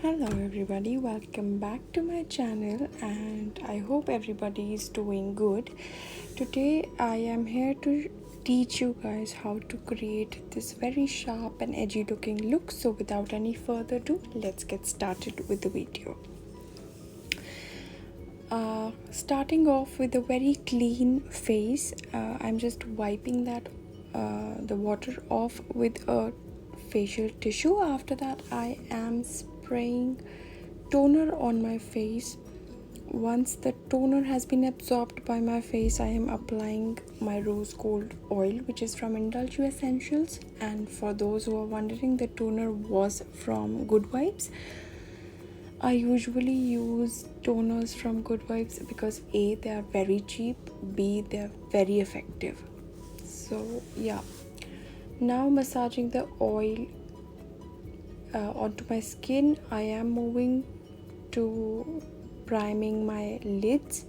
Hello everybody, welcome back to my channel and I hope everybody is doing good. Today I am here to teach you guys how to create this very sharp and edgy looking look. So without any further ado, let's get started with the video. Starting off with a very clean face, I'm just wiping the water off with a facial tissue. After that I am spraying toner on my face. Once the toner has been absorbed by my face, I am applying my rose gold oil, which is from Indulge You Essentials. And for those who are wondering, the toner was from Good Vibes. I usually use toners from Good Vibes because A, they are very cheap, B, they are very effective. So yeah, now massaging the oil onto my skin, I am moving to priming my lids,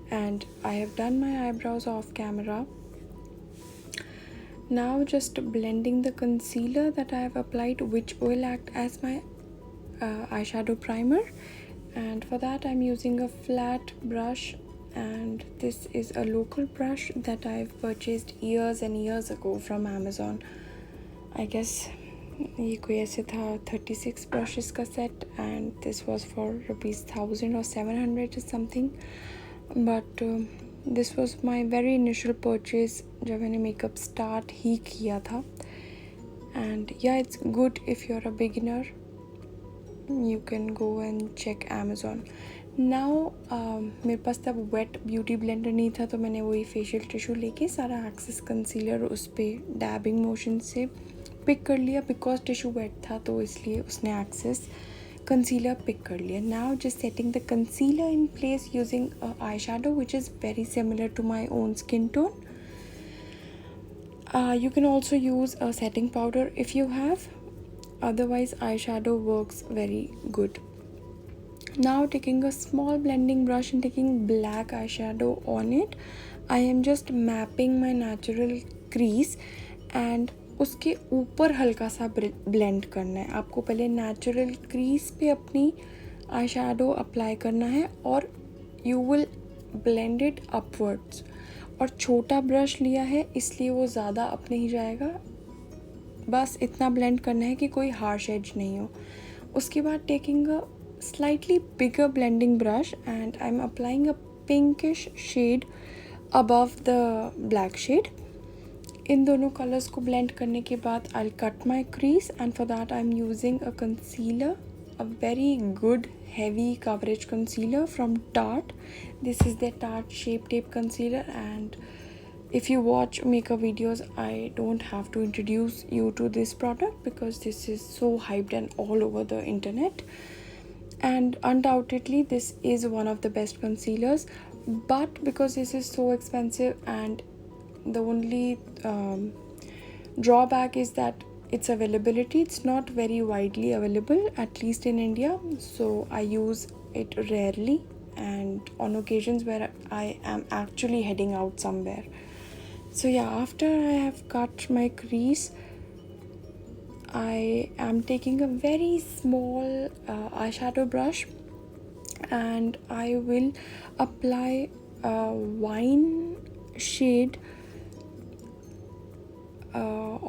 and I have done my eyebrows off camera. Now just blending the concealer that I have applied, which will act as my eyeshadow primer, and for that I'm using a flat brush, and this is a local brush that I've purchased years and years ago from Amazon. I guess ये कोई ऐसे था 36 brushes का set, and this was for ₹1000 or 700 something, but this was my very initial purchase जब मैंने makeup start ही किया था. And yeah, it's good if you are a beginner, you can go and check Amazon. Now मेरे पास तब wait beauty blender नहीं था, तो मैंने वही फेशियल टिश्यू लेके सारा एक्सेस कंसीलर उस पर डैबिंग मोशन से पिक कर लिया. बिकॉज टिश्यू वेट था तो इसलिए उसने एक्सेस कंसीलर पिक कर लिया. Now just setting the concealer in place using eyeshadow which is very similar to my own skin tone. You can also use a setting powder if you have. Otherwise eyeshadow works very good. Now taking a small blending brush and taking black eyeshadow on it, I am just mapping my natural crease, and उसके ऊपर हल्का सा blend करना है. आपको पहले natural crease पे अपनी eyeshadow अप्लाई करना है और you will blend it upwards. और छोटा ब्रश लिया है इसलिए वो ज़्यादा अप नहीं जाएगा. बस इतना ब्लेंड करना है कि कोई हार्श एज नहीं हो. उसके बाद taking a slightly bigger blending brush and I am applying a pinkish shade above the black shade. इन दोनों कलर्स को ब्लेंड करने के बाद I cut my crease, and for that I am using a concealer, a very good heavy coverage concealer from Tarte. This is the Tarte Shape Tape concealer, and if you watch makeup videos, I don't have to introduce you to this product because this is so hyped and all over the internet, and undoubtedly this is one of the best concealers. But because this is so expensive, and the only drawback is that its availability, it's not very widely available, at least in India, so I use it rarely and on occasions where I am actually heading out somewhere. So yeah, after I have cut my crease, I am taking a very small eyeshadow brush, and I will apply a wine shade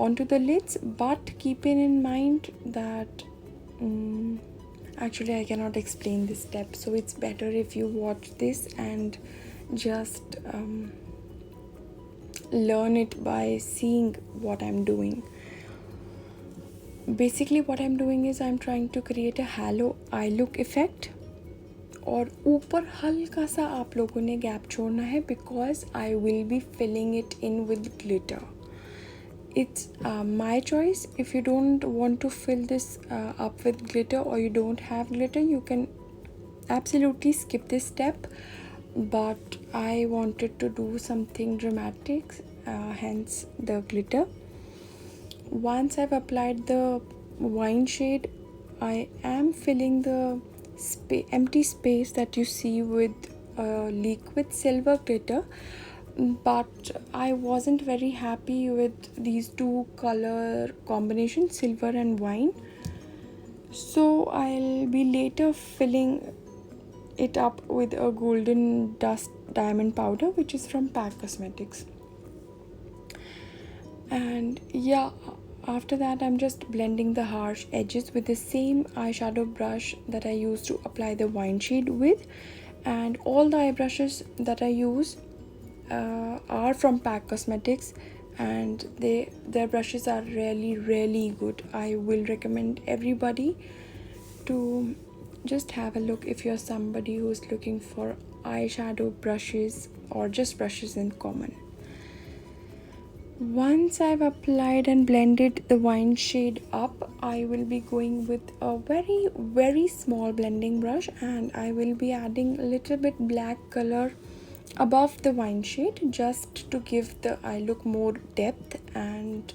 onto the lids, but keeping in mind that actually I cannot explain this step, so it's better if you watch this and just learn it by seeing what I'm doing. Basically what I'm doing is I'm trying to create a halo eye look effect, और ऊपर हल्का सा आप लोगों ने gap छोड़ना है because I will be filling it in with glitter. It's my choice. If you don't want to fill this up with glitter, or you don't have glitter, you can absolutely skip this step, but I wanted to do something dramatic, hence the glitter. Once I've applied the wine shade, I am filling the empty space that you see with liquid silver glitter, but I wasn't very happy with these two color combinations, silver and wine. So I'll be later filling it up with a golden dust diamond powder, which is from PAC Cosmetics. And yeah, after that I'm just blending the harsh edges with the same eyeshadow brush that I used to apply the wine shade with. And all the eye brushes that I use are from PAC Cosmetics, and their brushes are really good. I will recommend everybody to just have a look if you're somebody who's looking for eyeshadow brushes or just brushes in common. Once I've applied and blended the wine shade up, I will be going with a very small blending brush, and I will be adding a little bit black color above the wine shade just to give the eye look more depth. And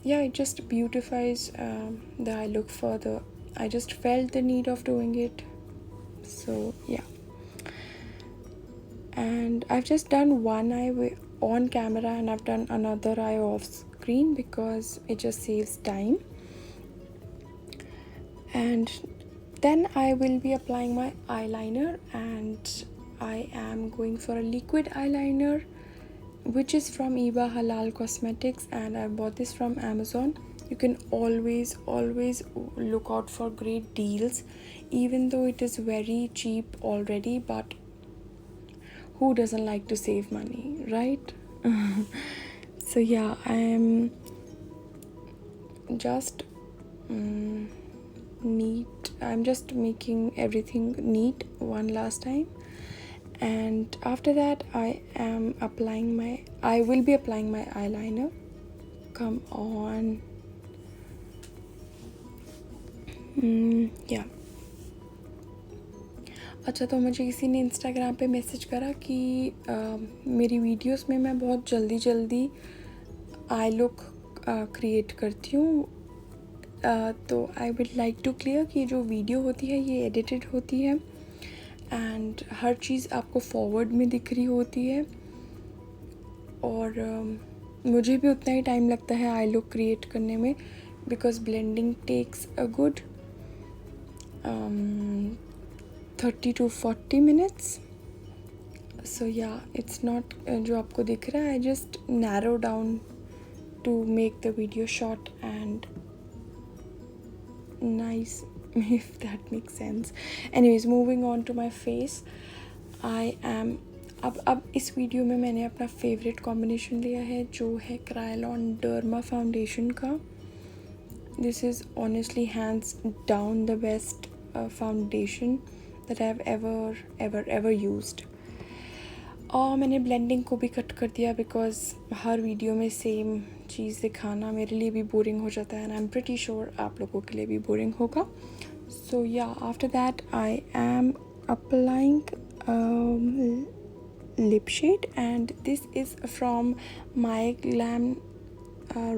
yeah, it just beautifies the eye look further. I just felt the need of doing it, so yeah. And I've just done one eye on camera, and I've done another eye off screen because it just saves time. And then I will be applying my eyeliner, and I am going for a liquid eyeliner which is from Eva Halal Cosmetics, and I bought this from Amazon. You can always look out for great deals, even though it is very cheap already, but who doesn't like to save money, right? So yeah, I am just neat. I'm just making everything neat one last time, and after that I will be applying my eyeliner. Come on. या अच्छा, तो मुझे किसी ने Instagram पे message करा कि मेरी वीडियोस में मैं बहुत जल्दी आई लुक क्रिएट करती हूँ। तो I would like to clear कि जो वीडियो होती है ये एडिटेड होती है, एंड हर चीज़ आपको फॉरवर्ड में दिख रही होती है, और मुझे भी उतना ही टाइम लगता है आई लुक क्रिएट करने में, because blending takes a good 30 to 40 minutes. So yeah, it's not जो आपको दिख रहा है, I just narrow down to make the video short and nice, if that makes sense. Anyways, moving on to my face. I am अब इस video में मैंने अपना फेवरेट कॉम्बिनेशन लिया है, जो है क्रायोलॉन डर्मा फाउंडेशन का. This is honestly hands down the best foundation that I've ever used. और मैंने ब्लेंडिंग को भी कट कर दिया, बिकॉज हर वीडियो में सेम चीज़ दिखाना मेरे लिए भी बोरिंग हो जाता है, and I am pretty sure आप लोगों के लिए भी बोरिंग होगा. सो या, after that I am applying lip shade, and this is from my glam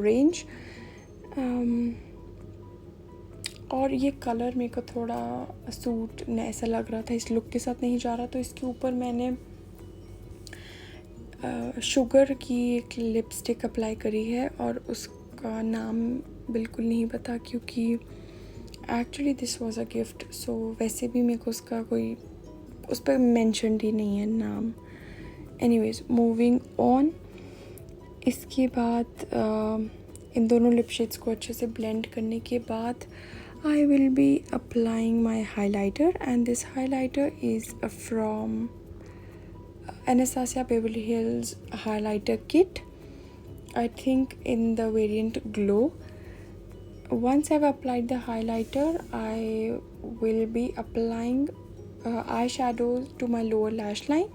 range. और ये कलर मेरे को थोड़ा सूट ऐसा लग रहा था, इस लुक के साथ नहीं जा रहा, तो इसके ऊपर मैंने शुगर की एक लिपस्टिक अप्लाई करी है, और उसका नाम बिल्कुल नहीं पता, क्योंकि actually this was a gift. So वैसे भी मेरे को उसका कोई उस पर मेंशन ही नहीं है नाम. Anyways, moving on. इसके बाद इन दोनों लिप शेड्स को अच्छे से ब्लेंड करने के बाद I will be applying my highlighter, and this highlighter is from Anastasia Beverly Hills highlighter kit, I think in the variant Glow. Once I've applied the highlighter, I will be applying eyeshadow to my lower lash line,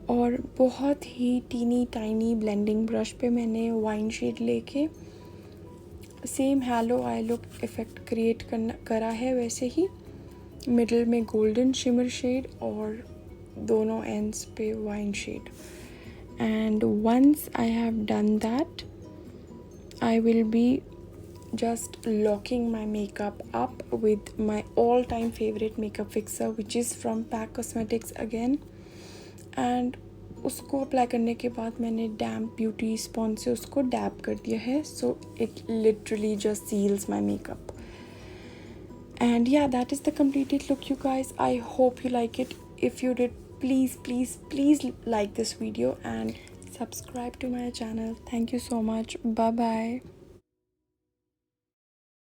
और बहुत ही teeny tiny blending brush पे मैंने wine shade लेके same halo eye look effect create करा है, वैसे ही मिडल में गोल्डन शिमर शेड और दोनों एंड्स पे wine shade. And once I have done that, I will be just locking my makeup up with my all-time favorite makeup fixer, which is from PAC Cosmetics again. And उसको apply करने के बाद मैंने डैम्प beauty sponge से उसको dab कर दिया है, so it literally just seals my makeup. And yeah, that is the completed look, you guys. I hope you like it. If you did, please like this video and subscribe to my channel. Thank you so much. Bye bye.